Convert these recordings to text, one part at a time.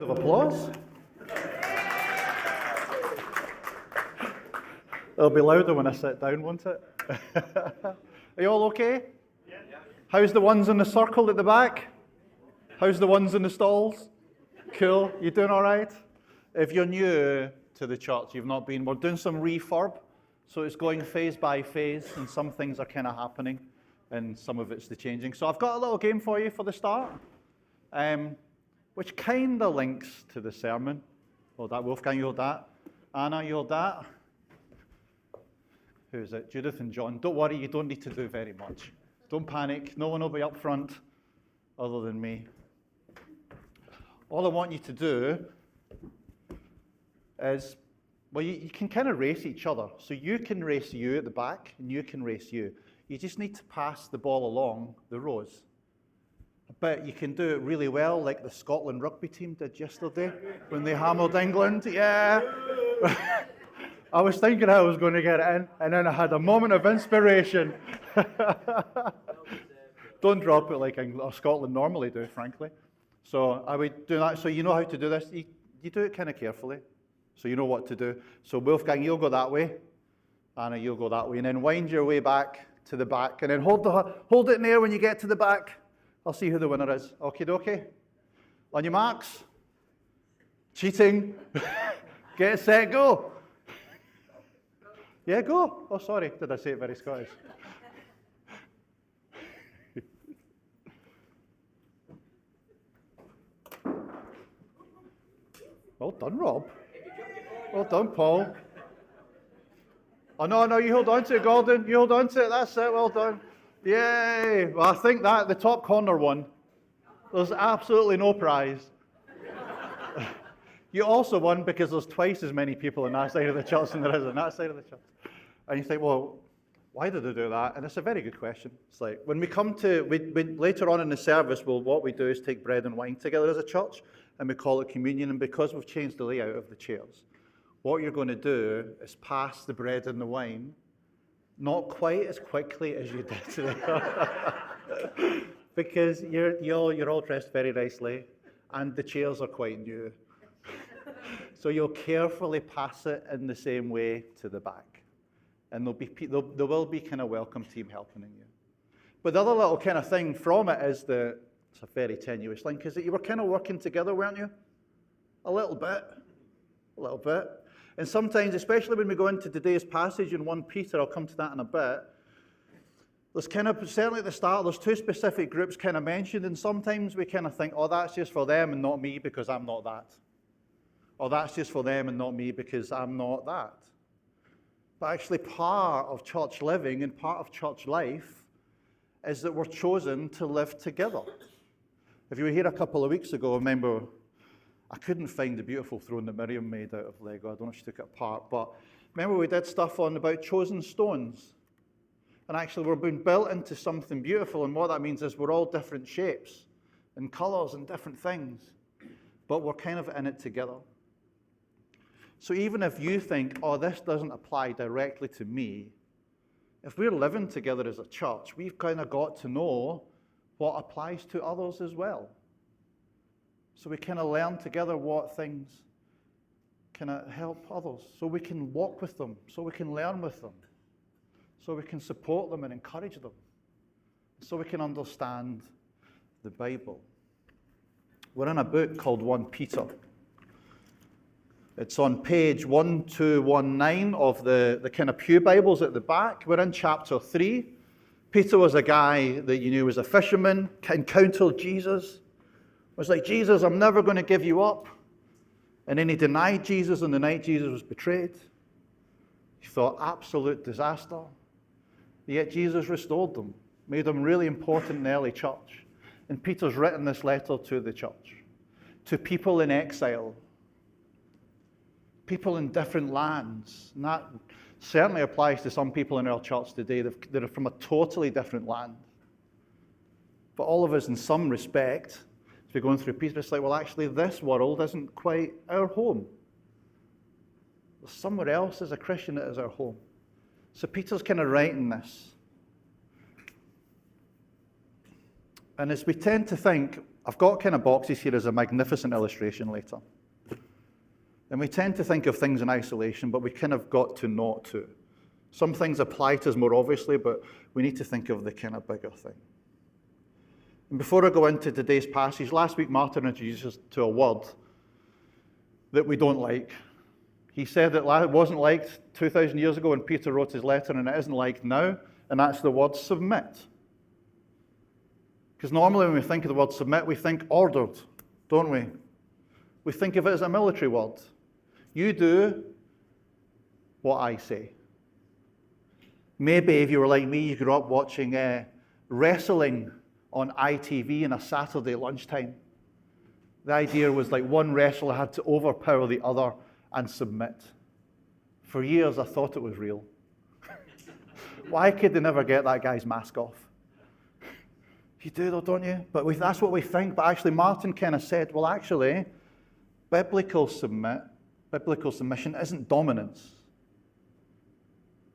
Of applause. It'll be louder when I sit down, won't it? Are you all okay? Yeah. How's the ones in the circle at the back? How's the ones in the stalls? Cool. You doing all right? If you're new to the church, you've not been, we're doing some refurb. So it's going phase by phase, and some things are kind of happening, and some of it's the changing. So I've got a little game for you for the start. Which kind of links to the sermon. Hold that, Wolfgang, you hold that. Anna, you hold that. Who is it? Judith and John. Don't worry, you don't need to do very much. Don't panic. No one will be up front other than me. All I want you to do is, well, you can kind of race each other. So you can race you at the back, and you can race you. You just need to pass the ball along the rows. But you can do it really well, like the Scotland rugby team did yesterday when they hammered England. Yeah. I was thinking how I was going to get it in, and then I had a moment of inspiration. Don't drop it like England or Scotland normally do, frankly. So I would do that. So you know how to do this. You do it kind of carefully, so you know what to do. So Wolfgang, you'll go that way. Anna, you'll go that way, and then wind your way back to the back, and then hold it in there when you get to the back. I'll see who the winner is. Okie dokie. On your marks. Cheating. Get set, go. Yeah, go. Oh, sorry. Did I say it very Scottish? Well done, Rob. Well done, Paul. Oh, no, you hold on to it, Gordon. You hold on to it. That's it. Well done. Yay! Well, I think that the top corner one, there's absolutely no prize. You also won because there's twice as many people on that side of the church than there is on that side of the church. And you think, well, why did they do that? And it's a very good question. It's like, when we come to, later on in the service, what we do is take bread and wine together as a church, and we call it communion. And because we've changed the layout of the chairs, what you're going to do is pass the bread and the wine not quite as quickly as you did today, because you're all dressed very nicely, and the chairs are quite new. So you'll carefully pass it in the same way to the back, and there will be kind of welcome team helping you. But the other little kind of thing from it is it's a very tenuous link, is that you were kind of working together, weren't you? A little bit. And sometimes, especially when we go into today's passage in 1 Peter, I'll come to that in a bit, there's kind of, certainly at the start, there's two specific groups kind of mentioned, and sometimes we kind of think, oh, that's just for them and not me because I'm not that. Or that's just for them and not me because I'm not that. But actually part of church living and part of church life is that we're chosen to live together. If you were here a couple of weeks ago, remember, I couldn't find the beautiful throne that Miriam made out of Lego. I don't know if she took it apart, but remember we did stuff about chosen stones. And actually we're being built into something beautiful, and what that means is we're all different shapes and colours and different things, but we're kind of in it together. So even if you think, oh, this doesn't apply directly to me, if we're living together as a church, we've kind of got to know what applies to others as well. So we kind of learn together what things kind of help others. So we can walk with them. So we can learn with them. So we can support them and encourage them. So we can understand the Bible. We're in a book called 1 Peter. It's on page 1219 of the kind of Pew Bibles at the back. We're in chapter 3. Peter was a guy that you knew was a fisherman, encountered Jesus. Was like, Jesus, I'm never going to give you up. And then he denied Jesus on the night Jesus was betrayed. He thought, absolute disaster. Yet Jesus restored them, made them really important in the early church. And Peter's written this letter to the church, to people in exile, people in different lands. And that certainly applies to some people in our church today that are from a totally different land. But all of us, in some respect, as we're going through Peter, it's like, well, actually, this world isn't quite our home. There's somewhere else as a Christian that is our home. So Peter's kind of writing this. And as we tend to think, I've got kind of boxes here as a magnificent illustration later. And we tend to think of things in isolation, but we kind of got to not to. Some things apply to us more obviously, but we need to think of the kind of bigger thing. And before I go into today's passage, last week Martin introduced us to a word that we don't like. He said that it wasn't liked 2,000 years ago when Peter wrote his letter, and it isn't liked now, and that's the word submit. Because normally when we think of the word submit, we think ordered, don't we? We think of it as a military word. You do what I say. Maybe if you were like me, you grew up watching wrestling on ITV in a Saturday lunchtime. The idea was like one wrestler had to overpower the other and submit. For years I thought it was real. Why could they never get that guy's mask off? You do though, don't you? But that's what we think. But actually Martin kind of said, well actually, biblical submission isn't dominance.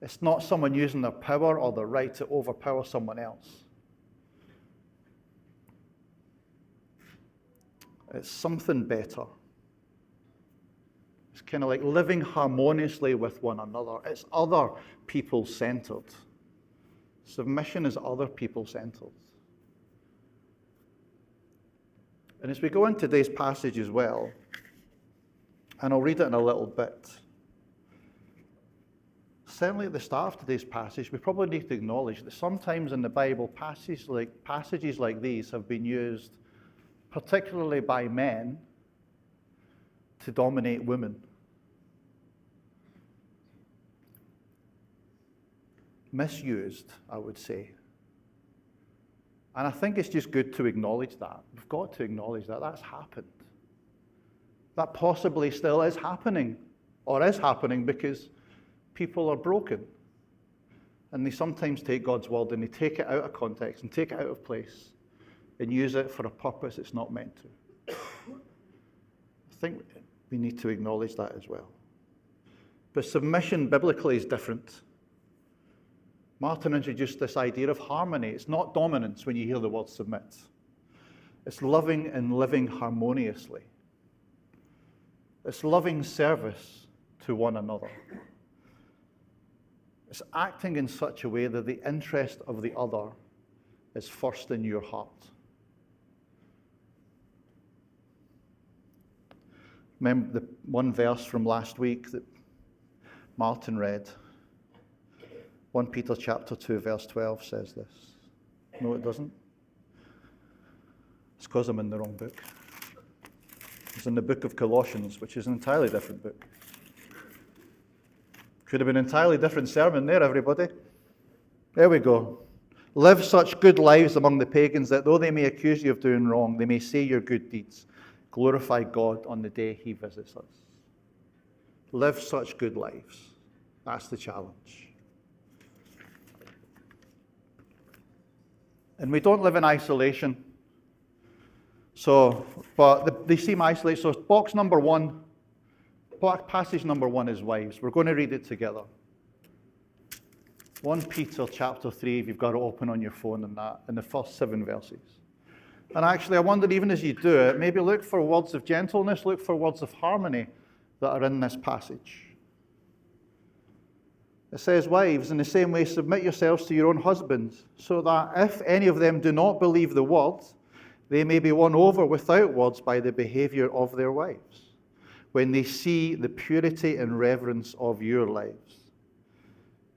It's not someone using their power or their right to overpower someone else. It's something better. It's kind of like living harmoniously with one another. It's other people-centered. Submission is other people-centered. And as we go into today's passage as well, and I'll read it in a little bit, certainly at the start of today's passage, we probably need to acknowledge that sometimes in the Bible, passages like these have been used, particularly by men, to dominate women. Misused, I would say. And I think it's just good to acknowledge that. We've got to acknowledge that that's happened. That possibly still is happening, or is happening because people are broken. And they sometimes take God's word and they take it out of context and take it out of place and use it for a purpose it's not meant to. I think we need to acknowledge that as well. But submission biblically is different. Martin introduced this idea of harmony. It's not dominance when you hear the word submit. It's loving and living harmoniously. It's loving service to one another. It's acting in such a way that the interest of the other is first in your heart. Remember the one verse from last week that Martin read? 1 Peter chapter 2, verse 12 says this. No, it doesn't. It's because I'm in the wrong book. It's in the book of Colossians, which is an entirely different book. Could have been an entirely different sermon there, everybody. There we go. Live such good lives among the pagans that though they may accuse you of doing wrong, they may say your good deeds. Glorify God on the day he visits us. Live such good lives. That's the challenge. And we don't live in isolation. But they seem isolated. So box number one, passage number one is wives. We're going to read it together. 1 Peter chapter 3, if you've got it open on your phone and that, in the first 7 verses. And actually, I wondered, even as you do it, maybe look for words of gentleness, look for words of harmony that are in this passage. It says, wives, in the same way, submit yourselves to your own husbands, so that if any of them do not believe the word, they may be won over without words by the behavior of their wives, when they see the purity and reverence of your lives.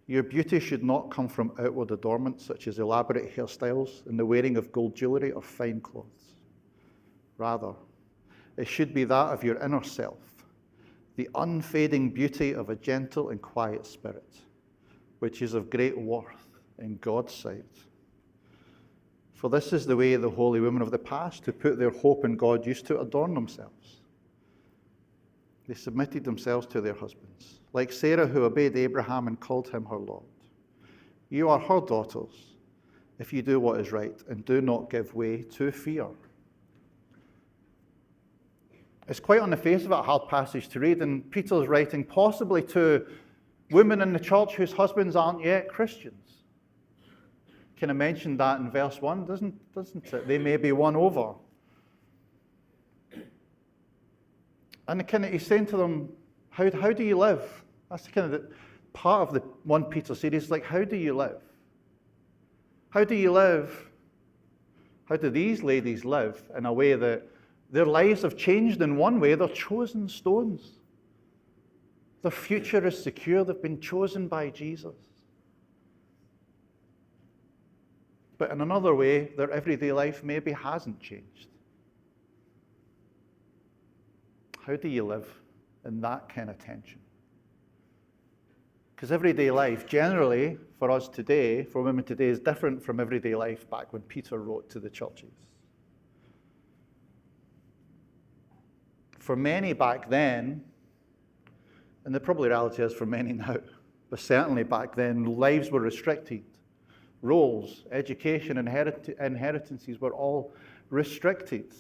Your beauty should not come from outward adornments, such as elaborate hairstyles and the wearing of gold jewelry or fine clothes. Rather, it should be that of your inner self, the unfading beauty of a gentle and quiet spirit, which is of great worth in God's sight. For this is the way the holy women of the past, who put their hope in God, used to adorn themselves. They submitted themselves to their husbands, like Sarah, who obeyed Abraham and called him her Lord. You are her daughters, if you do what is right and do not give way to fear. It's quite on the face of it a hard passage to read, and Peter's writing possibly to women in the church whose husbands aren't yet Christians. Kind of mentioned that in verse 1, doesn't it? They may be won over. And he's saying to them, how do you live? That's kind of the part of the 1 Peter series, like, how do you live? How do you live? How do these ladies live in a way that their lives have changed in one way? They're chosen stones. Their future is secure. They've been chosen by Jesus. But in another way, their everyday life maybe hasn't changed. How do you live in that kind of tension? Because everyday life, generally, for us today, for women today, is different from everyday life back when Peter wrote to the churches. For many back then, and the probably reality is for many now, but certainly back then, lives were restricted. Roles, education, inheritances were all restricted.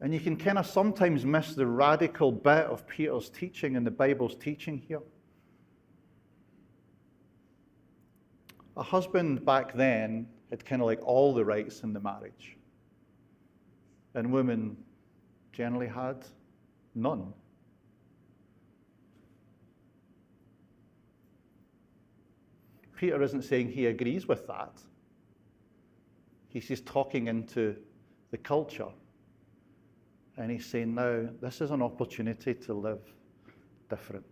And you can kind of sometimes miss the radical bit of Peter's teaching and the Bible's teaching here. A husband back then had kind of like all the rights in the marriage. And women generally had none. Peter isn't saying he agrees with that. He's just talking into the culture. And he's saying, now, this is an opportunity to live different.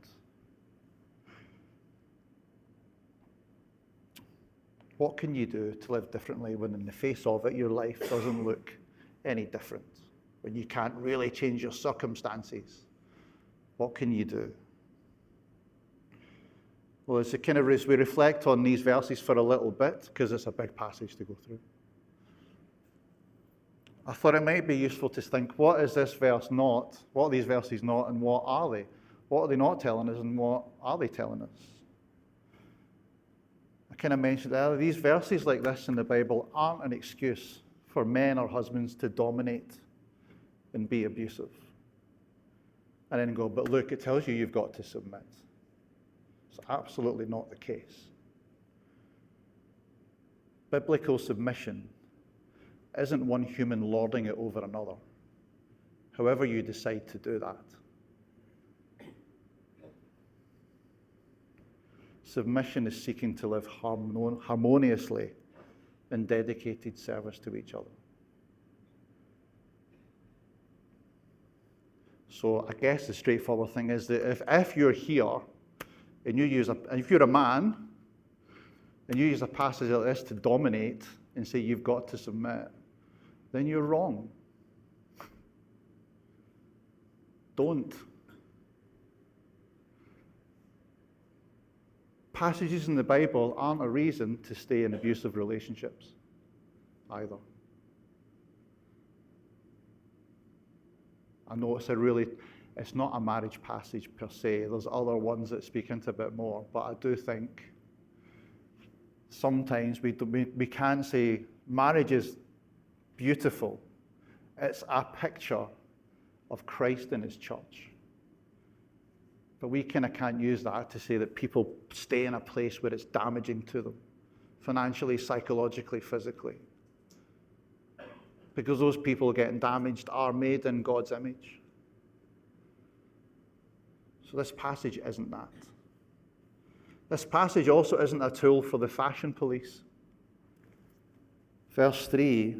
What can you do to live differently when in the face of it, your life doesn't look any different? When you can't really change your circumstances? What can you do? Well, as we reflect on these verses for a little bit, because it's a big passage to go through, I thought it might be useful to think, what is this verse not? What are these verses not, and what are they? What are they not telling us, and what are they telling us? I kind of mentioned earlier, these verses like this in the Bible aren't an excuse for men or husbands to dominate and be abusive. And then go, but look, it tells you you've got to submit. It's absolutely not the case. Biblical submission isn't one human lording it over another, however you decide to do that. Submission is seeking to live harmoniously in dedicated service to each other. So I guess the straightforward thing is that if you're here and if you're a man and you use a passage like this to dominate and say you've got to submit, then you're wrong. Don't. Passages in the Bible aren't a reason to stay in abusive relationships either. I know it's not a marriage passage per se. There's other ones that speak into a bit more, but I do think sometimes we can't say marriage is beautiful. It's a picture of Christ and his church. But we kind of can't use that to say that people stay in a place where it's damaging to them, financially, psychologically, physically. Because those people getting damaged are made in God's image. So this passage isn't that. This passage also isn't a tool for the fashion police. Verse 3,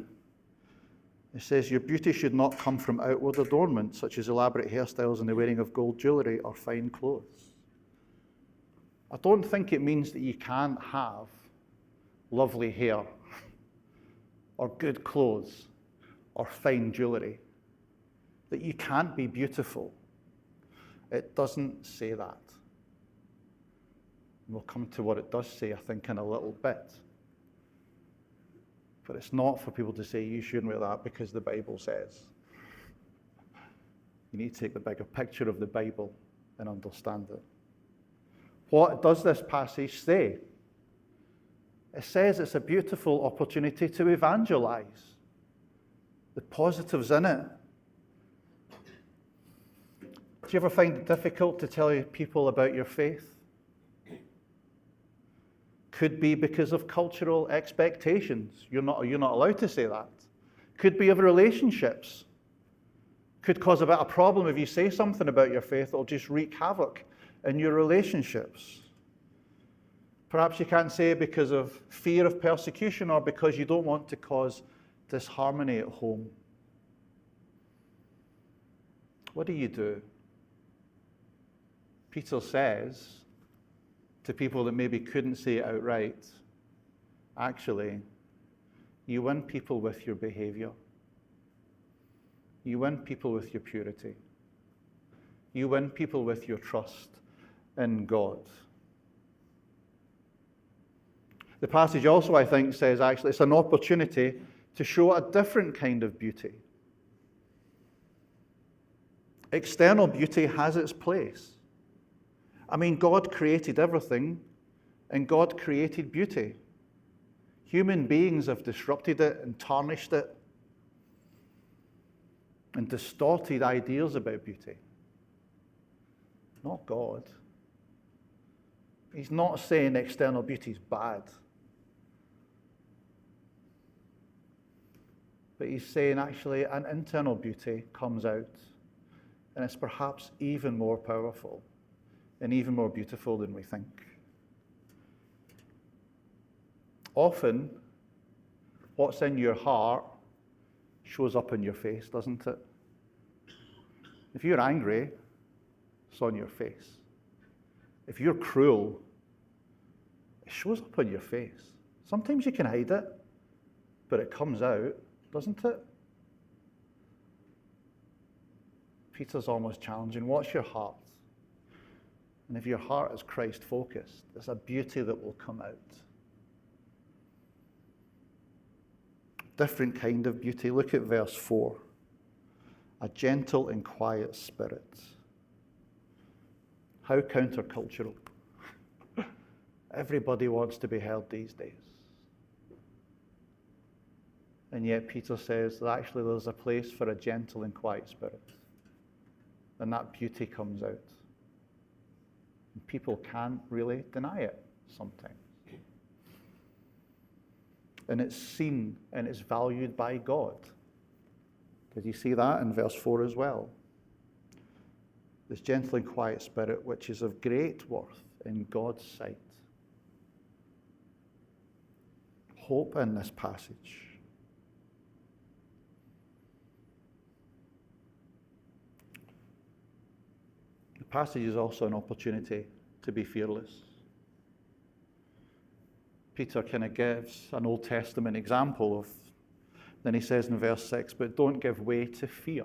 it says, your beauty should not come from outward adornment, such as elaborate hairstyles and the wearing of gold jewelry or fine clothes. I don't think it means that you can't have lovely hair or good clothes or fine jewelry, that you can't be beautiful. It doesn't say that. We'll come to what it does say, I think, in a little bit. But it's not for people to say you shouldn't wear that because the Bible says. You need to take the bigger picture of the Bible and understand it. What does this passage say? It says it's a beautiful opportunity to evangelize. The positives in it. Do you ever find it difficult to tell people about your faith? Could be because of cultural expectations. You're not allowed to say that. Could be of relationships. Could cause a bit of problem if you say something about your faith. It'll just wreak havoc in your relationships. Perhaps you can't say it because of fear of persecution or because you don't want to cause disharmony at home. What do you do? Peter says to people that maybe couldn't say it outright, actually, you win people with your behavior. You win people with your purity. You win people with your trust in God. The passage also, I think, says actually it's an opportunity to show a different kind of beauty. External beauty has its place. I mean, God created everything, and God created beauty. Human beings have disrupted it and tarnished it and distorted ideas about beauty. Not God. He's not saying external beauty is bad. But he's saying actually an internal beauty comes out, and it's perhaps even more powerful and even more beautiful than we think. Often, what's in your heart shows up in your face, doesn't it? If you're angry, it's on your face. If you're cruel, it shows up on your face. Sometimes you can hide it, but it comes out, doesn't it? Peter's almost challenging, what's your heart? And if your heart is Christ-focused, there's a beauty that will come out. Different kind of beauty. Look at verse 4. A gentle and quiet spirit. How countercultural. Everybody wants to be heard these days. And yet Peter says that actually there's a place for a gentle and quiet spirit. And that beauty comes out. And people can't really deny it sometimes. And it's seen and it's valued by God. Did you see that in verse 4 as well? This gentle and quiet spirit, which is of great worth in God's sight. Hope in this passage. The passage is also an opportunity to be fearless. Peter kind of gives an Old Testament example of, then he says in verse 6, but don't give way to fear.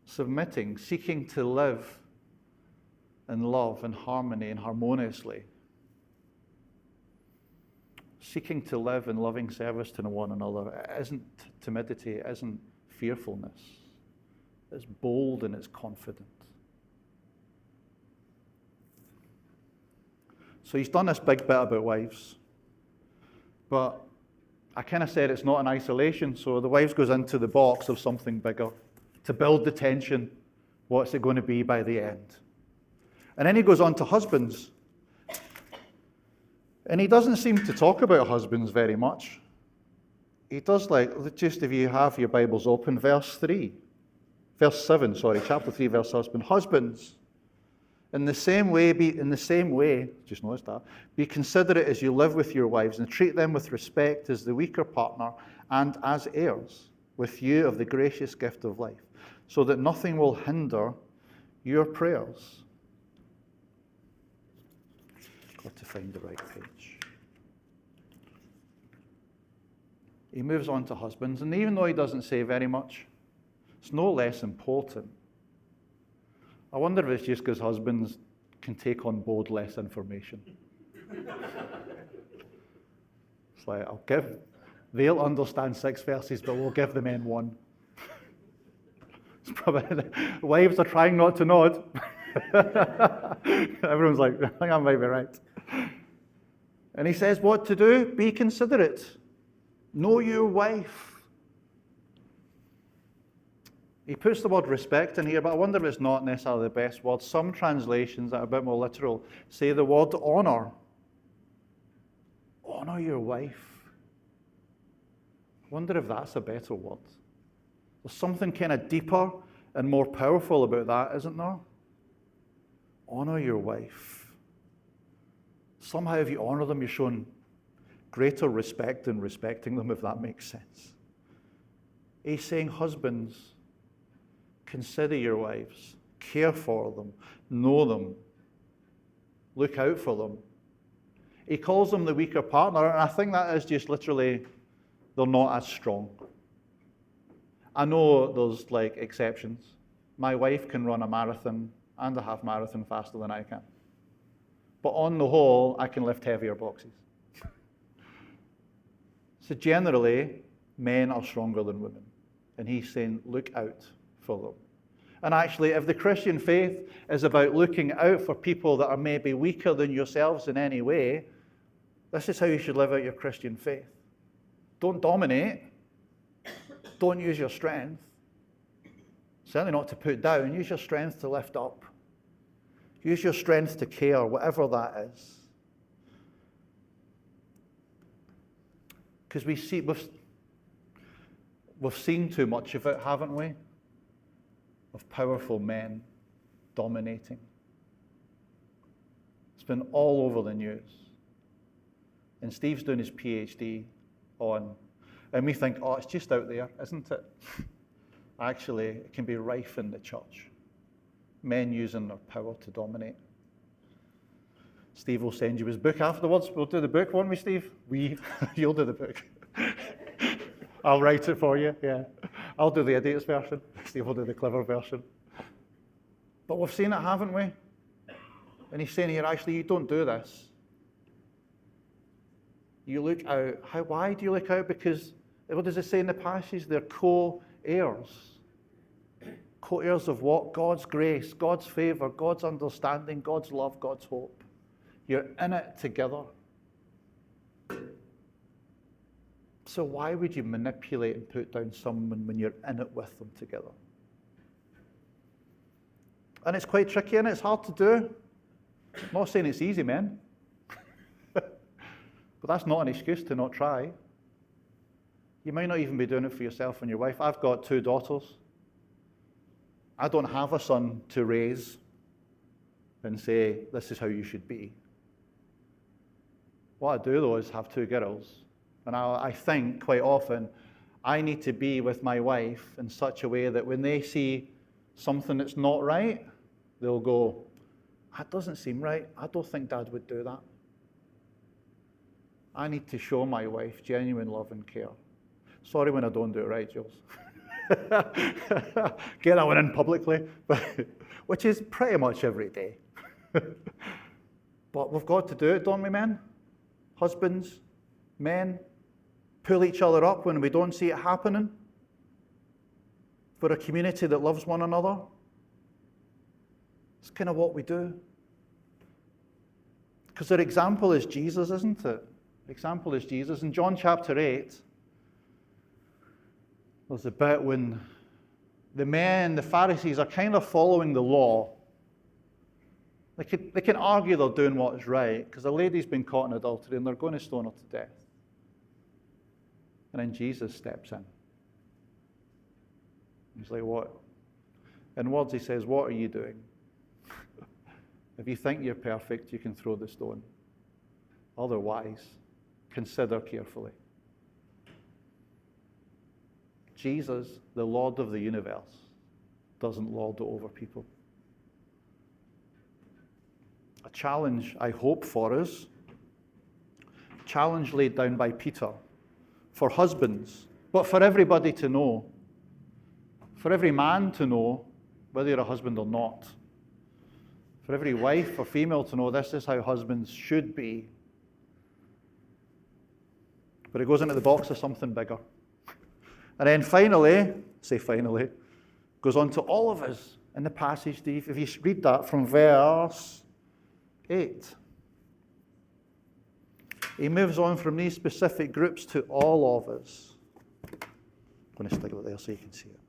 Submitting, seeking to live in love and harmony and harmoniously. Seeking to live in loving service to one another. It isn't timidity, it isn't fearfulness. It's bold and it's confident. So he's done this big bit about wives. But I kind of said it's not in isolation, so the wives goes into the box of something bigger to build the tension. What's it going to be by the end? And then he goes on to husbands. And he doesn't seem to talk about husbands very much. He does, like, just if you have your Bibles open, chapter 3, verse 7, husbands, in the same way, just noticed that, be considerate as you live with your wives and treat them with respect as the weaker partner and as heirs with you of the gracious gift of life, so that nothing will hinder your prayers. Got to find the right page. He moves on to husbands, and even though he doesn't say very much, it's no less important. I wonder if it's just because husbands can take on board less information. It's like, they'll understand 6 verses, but we'll give the men 1. It's probably, wives are trying not to nod. Everyone's like, I think I might be right. And he says what to do? Be considerate. Know your wife. He puts the word respect in here, but I wonder if it's not necessarily the best word. Some translations that are a bit more literal say the word honor. Honor your wife. I wonder if that's a better word. There's something kind of deeper and more powerful about that, isn't there? Honor your wife. Somehow if you honor them, you're showing greater respect than respecting them, if that makes sense. He's saying, husbands, consider your wives, care for them, know them, look out for them. He calls them the weaker partner, and I think that is just literally, they're not as strong. I know there's like exceptions. My wife can run a marathon and a half marathon faster than I can. But on the whole, I can lift heavier boxes. So generally, men are stronger than women. And he's saying, look out for them. And actually, if the Christian faith is about looking out for people that are maybe weaker than yourselves in any way, this is how you should live out your Christian faith. Don't dominate. Don't use your strength. Certainly not to put down. Use your strength to lift up. Use your strength to care, whatever that is. Because we've seen too much of it, haven't we? Of powerful men dominating. It's been all over the news. And Steve's doing his PhD on, and we think, oh, it's just out there, isn't it? Actually, it can be rife in the church. Men using their power to dominate. Steve will send you his book afterwards. We'll do the book, won't we, Steve? You'll do the book. I'll write it for you, yeah. I'll do the idiot's version. Steve will do the clever version. But we've seen it, haven't we? And he's saying here, actually, you don't do this. You look out. Why do you look out? Because, what does it say in the passage? They're co-heirs. Co-heirs of what? God's grace, God's favor, God's understanding, God's love, God's hope. You're in it together. So why would you manipulate and put down someone when you're in it with them together? And it's quite tricky and it's hard to do. I'm not saying it's easy, men. But that's not an excuse to not try. You might not even be doing it for yourself and your wife. I've got 2 daughters. I don't have a son to raise and say, this is how you should be. What I do, though, is have 2 girls. And I think quite often I need to be with my wife in such a way that when they see something that's not right, they'll go, that doesn't seem right. I don't think Dad would do that. I need to show my wife genuine love and care. Sorry when I don't do it right, Jules. Get that one in publicly, which is pretty much every day. But we've got to do it, don't we, men? Husbands, men, pull each other up when we don't see it happening. For a community that loves one another. It's kind of what we do. Because their example is Jesus, isn't it? Example is Jesus. In John chapter 8, there's a bit when the men, the Pharisees, are kind of following the law. They can argue they're doing what is right, because a lady's been caught in adultery and they're going to stone her to death. And then Jesus steps in. He's like, what? In words, he says, what are you doing? If you think you're perfect, you can throw the stone. Otherwise, consider carefully. Jesus, the Lord of the universe, doesn't lord it over people. A challenge, I hope, for us. A challenge laid down by Peter for husbands, but for everybody to know. For every man to know, whether you're a husband or not. For every wife or female to know this is how husbands should be. But it goes into the box of something bigger. And then finally, goes on to all of us in the passage, Steve. If you read that from verse 8. He moves on from these specific groups to all of us. I'm going to stick it there so you can see it.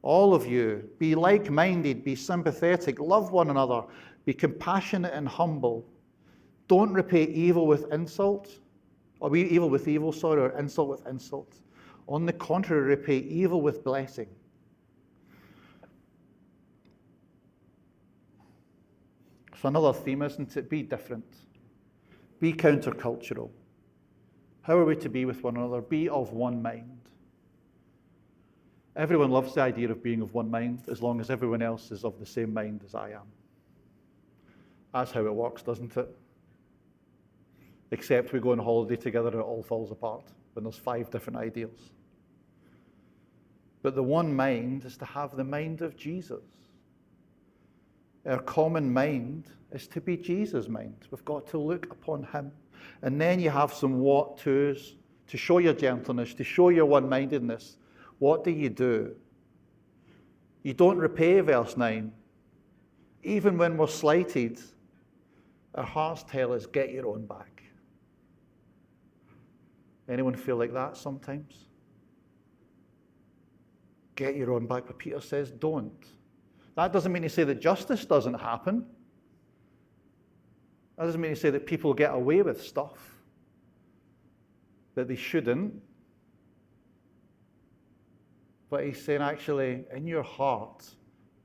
All of you, be like-minded, be sympathetic, love one another, be compassionate and humble. Don't repay evil with insult, or evil with evil, or insult with insult. On the contrary, repay evil with blessing. So another theme, isn't it? Be different. Be countercultural. How are we to be with one another? Be of one mind. Everyone loves the idea of being of one mind as long as everyone else is of the same mind as I am. That's how it works, doesn't it? Except we go on holiday together and it all falls apart when there's 5 different ideals. But the one mind is to have the mind of Jesus. Our common mind is to be Jesus' mind. We've got to look upon him. And then you have some what-tos to show your gentleness, to show your one-mindedness. What do? You don't repay, verse 9. Even when we're slighted, our hearts tell us, get your own back. Anyone feel like that sometimes? Get your own back. But Peter says, don't. That doesn't mean to say that justice doesn't happen. That doesn't mean to say that people get away with stuff that they shouldn't. But he's saying, actually, in your heart,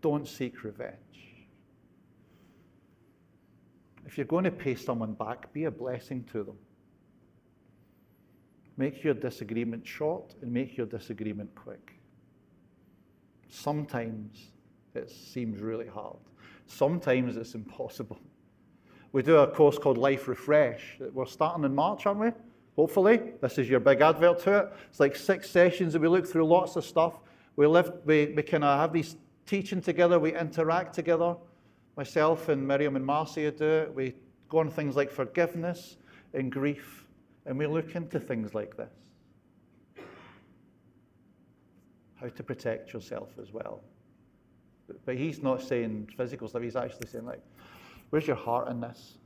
don't seek revenge. If you're going to pay someone back, be a blessing to them. Make your disagreement short and make your disagreement quick. Sometimes it seems really hard. Sometimes it's impossible. We do a course called Life Refresh. We're starting in March, aren't we? Hopefully. This is your big advert to it. It's like 6 sessions that we look through lots of stuff. We kind of have these teaching together. We interact together. Myself and Miriam and Marcia do it. We go on things like forgiveness and grief. And we look into things like this. How to protect yourself as well. But he's not saying physical stuff. He's actually saying, like, where's your heart in this?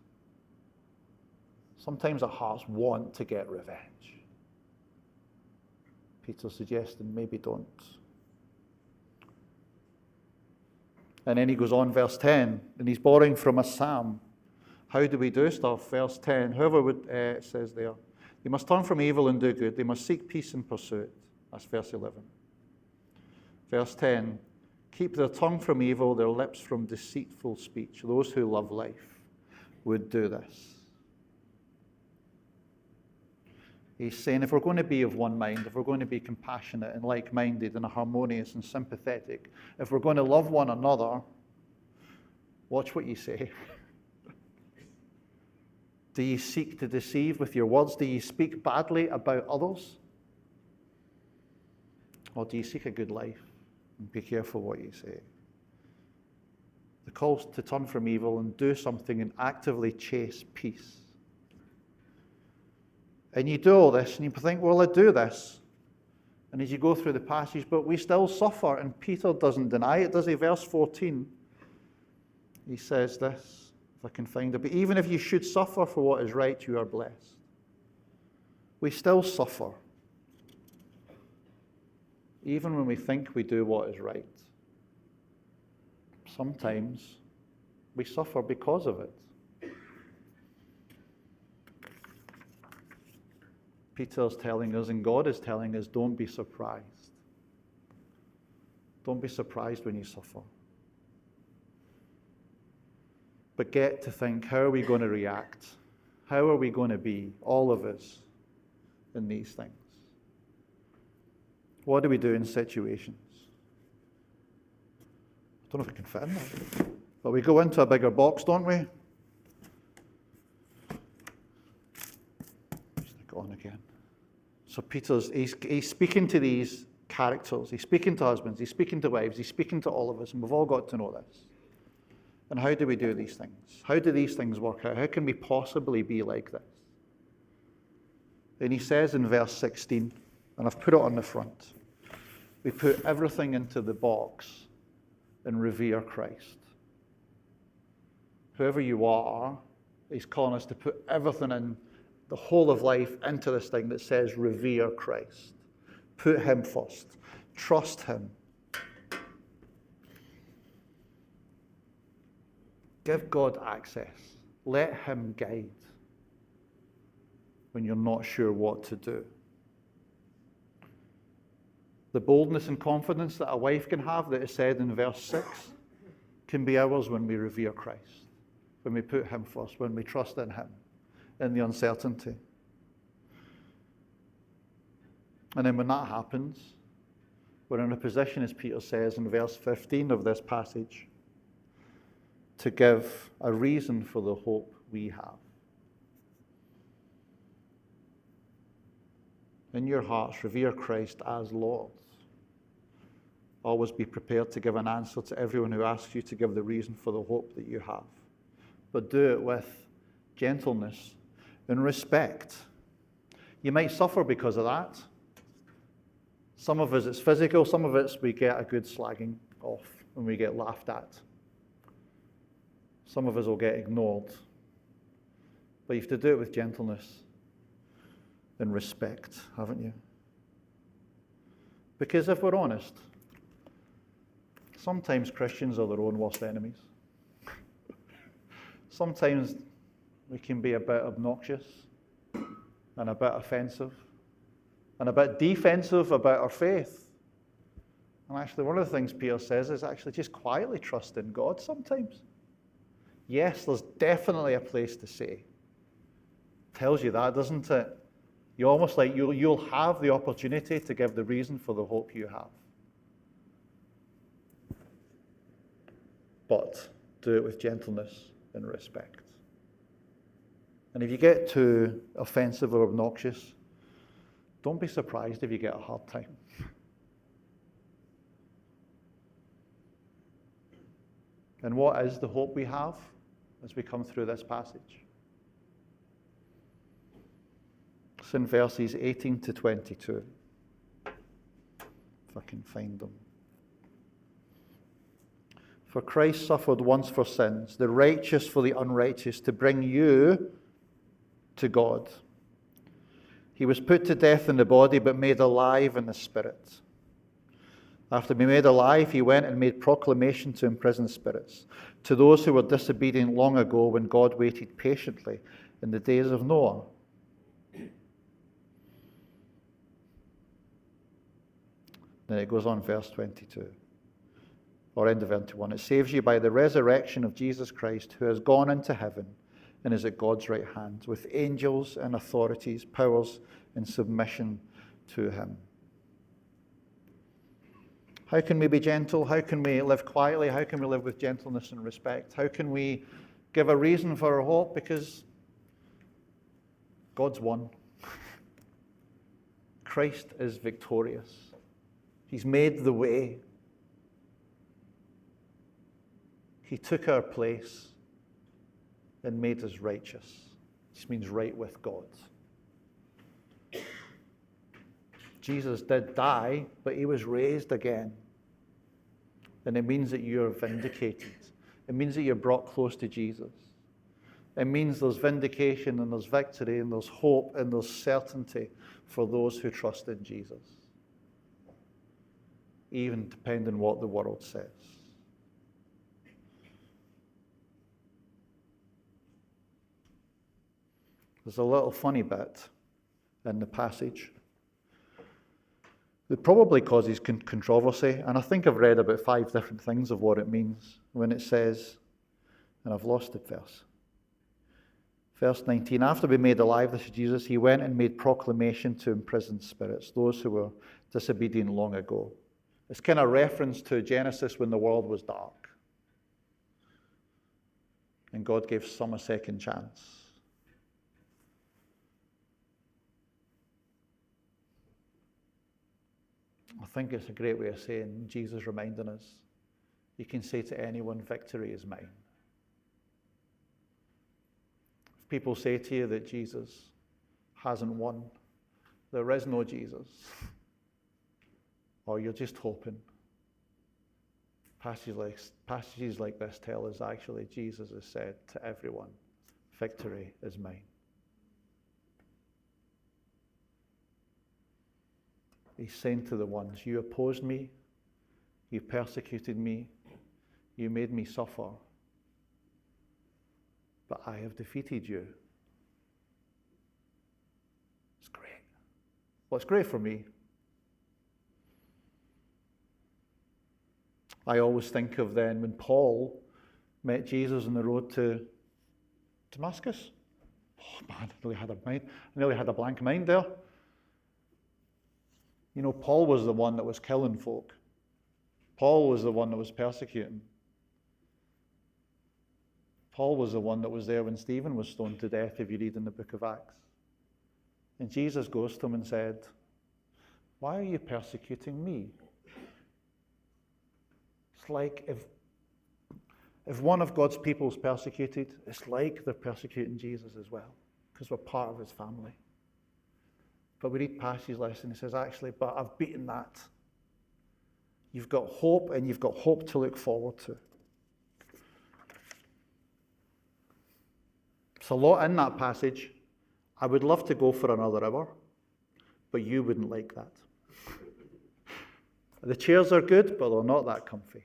Sometimes our hearts want to get revenge. Peter's suggesting maybe don't. And then he goes on, verse 10, and he's borrowing from a psalm. How do we do stuff? Verse 10, whoever would, it says there, they must turn from evil and do good. They must seek peace and pursue it. That's verse 11. Verse 10, keep their tongue from evil, their lips from deceitful speech. Those who love life would do this. He's saying if we're going to be of one mind, if we're going to be compassionate and like-minded and harmonious and sympathetic, if we're going to love one another, watch what you say. Do you seek to deceive with your words? Do you speak badly about others? Or do you seek a good life? And be careful what you say. The call to turn from evil and do something and actively chase peace. And you do all this and you think, well, I do this. And as you go through the passage, but we still suffer. And Peter doesn't deny it, does he? Verse 14, he says this, if I can find it. But even if you should suffer for what is right, you are blessed. We still suffer. Even when we think we do what is right. Sometimes we suffer because of it. Peter's telling us, and God is telling us, don't be surprised. Don't be surprised when you suffer. But get to think, how are we going to react? How are we going to be, all of us, in these things? What do we do in situations? I don't know if I can fit in that. But we go into a bigger box, don't we? Stick it on again. So Peter's, he's speaking to these characters. He's speaking to husbands. He's speaking to wives. He's speaking to all of us. And we've all got to know this. And how do we do these things? How do these things work out? How can we possibly be like this? And he says in verse 16, and I've put it on the front, we put everything into the box and revere Christ. Whoever you are, he's calling us to put everything in, the whole of life, into this thing that says revere Christ. Put him first. Trust him. Give God access. Let him guide when you're not sure what to do. The boldness and confidence that a wife can have, that is said in verse 6, can be ours when we revere Christ, when we put him first, when we trust in him, in the uncertainty. And then when that happens, we're in a position, as Peter says in verse 15 of this passage, to give a reason for the hope we have. In your hearts, revere Christ as Lord. Always be prepared to give an answer to everyone who asks you to give the reason for the hope that you have. But do it with gentleness and respect. You might suffer because of that. Some of us it's physical, some of us we get a good slagging off and we get laughed at. Some of us will get ignored. But you have to do it with gentleness and respect, haven't you? Because if we're honest, sometimes Christians are their own worst enemies. Sometimes we can be a bit obnoxious and a bit offensive and a bit defensive about our faith. And actually, one of the things Peter says is actually just quietly trust in God sometimes. Yes, there's definitely a place to say. Tells you that, doesn't it? You almost like you'll have the opportunity to give the reason for the hope you have. But do it with gentleness and respect. And if you get too offensive or obnoxious, don't be surprised if you get a hard time. And what is the hope we have as we come through this passage? It's in verses 18 to 22. If I can find them. For Christ suffered once for sins, the righteous for the unrighteous, to bring you to God. He was put to death in the body, but made alive in the spirit. After being made alive, he went and made proclamation to imprisoned spirits, to those who were disobedient long ago when God waited patiently in the days of Noah. Then it goes on, verse 22, or end of 21. It saves you by the resurrection of Jesus Christ, who has gone into heaven and is at God's right hand, with angels and authorities, powers in submission to him. How can we be gentle? How can we live quietly? How can we live with gentleness and respect? How can we give a reason for our hope? Because God's won. Christ is victorious. He's made the way. He took our place and made us righteous. This means right with God. Jesus did die, but he was raised again. And it means that you're vindicated. It means that you're brought close to Jesus. It means there's vindication and there's victory and there's hope and there's certainty for those who trust in Jesus. Even depending on what the world says. There's a little funny bit in the passage that probably causes controversy, and I think I've read about 5 different things of what it means when it says, and I've lost it verse 19, after being made alive, this is Jesus, he went and made proclamation to imprisoned spirits, those who were disobedient long ago. It's kind of reference to Genesis when the world was dark. And God gave some a second chance. I think it's a great way of saying, Jesus reminding us, you can say to anyone, victory is mine. If people say to you that Jesus hasn't won, there is no Jesus, or you're just hoping, passages like this tell us actually Jesus has said to everyone, victory is mine. He's saying to the ones, you opposed me, you persecuted me, you made me suffer, but I have defeated you. It's great. Well, it's great for me. I always think of then when Paul met Jesus on the road to Damascus. Oh man, I nearly had a blank mind there. You know, Paul was the one that was killing folk. Paul was the one that was persecuting. Paul was the one that was there when Stephen was stoned to death, if you read in the book of Acts. And Jesus goes to him and said, "Why are you persecuting me?" It's like if one of God's people is persecuted, it's like they're persecuting Jesus as well, because we're part of his family. But we read passages like this, and he says, actually, but I've beaten that. You've got hope, and you've got hope to look forward to. There's a lot in that passage. I would love to go for another hour, but you wouldn't like that. The chairs are good, but they're not that comfy.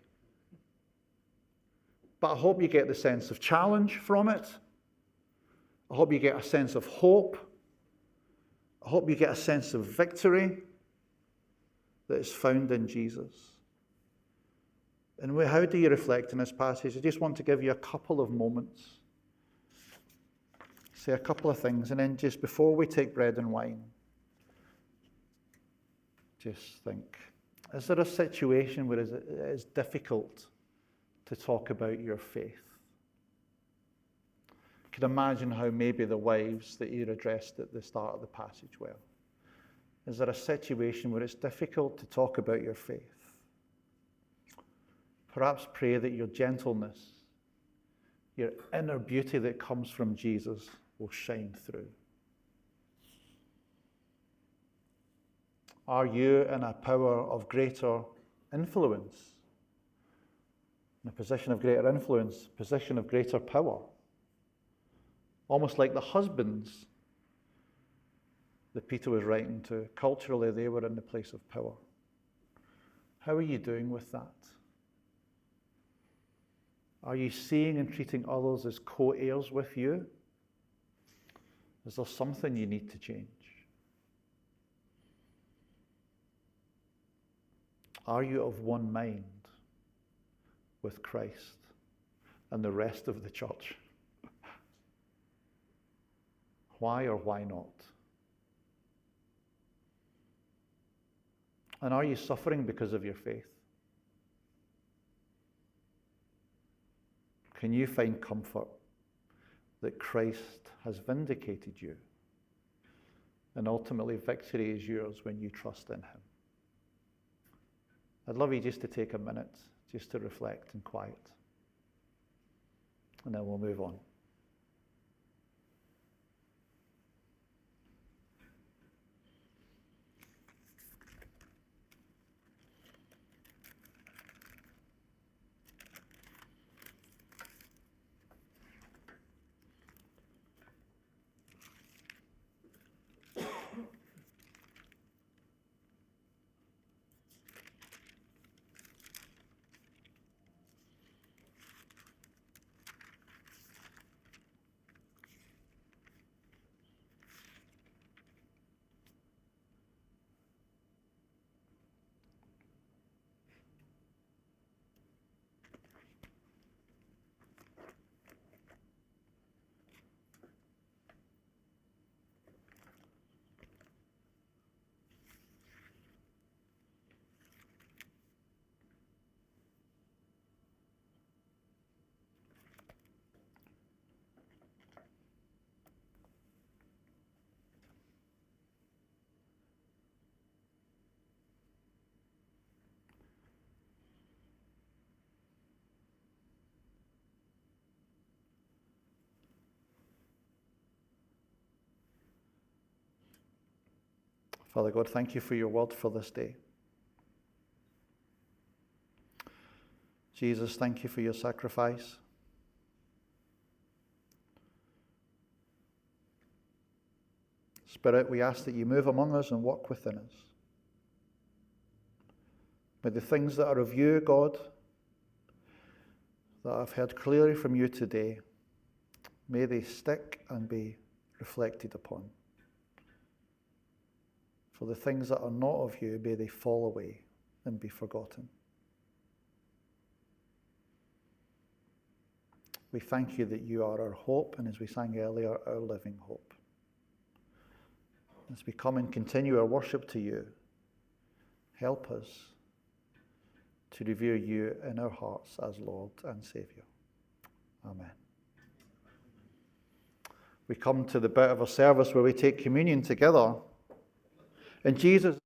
But I hope you get the sense of challenge from it. I hope you get a sense of hope. I hope you get a sense of victory that is found in Jesus. And how do you reflect in this passage? I just want to give you a couple of moments. Say a couple of things, and then just before we take bread and wine, just think, is there a situation where it is difficult to talk about your faith? You can imagine how maybe the wives that you addressed at the start of the passage were. Is there a situation where it's difficult to talk about your faith? Perhaps pray that your gentleness, your inner beauty that comes from Jesus will shine through. Are you in a power of greater influence? In a position of greater influence, position of greater power. Almost like the husbands that Peter was writing to. Culturally, they were in the place of power. How are you doing with that? Are you seeing and treating others as co-heirs with you? Is there something you need to change? Are you of one mind with Christ and the rest of the church? Why or why not? And are you suffering because of your faith? Can you find comfort that Christ has vindicated you? And ultimately, victory is yours when you trust in him. I'd love you just to take a minute, just to reflect in quiet. And then we'll move on. Father God, thank you for your word for this day. Jesus, thank you for your sacrifice. Spirit, we ask that you move among us and work within us. May the things that are of you, God, that I've heard clearly from you today, may they stick and be reflected upon. For the things that are not of you, may they fall away and be forgotten. We thank you that you are our hope, and as we sang earlier, our living hope. As we come and continue our worship to you, help us to revere you in our hearts as Lord and Saviour. Amen. We come to the bit of our service where we take communion together. And Jesus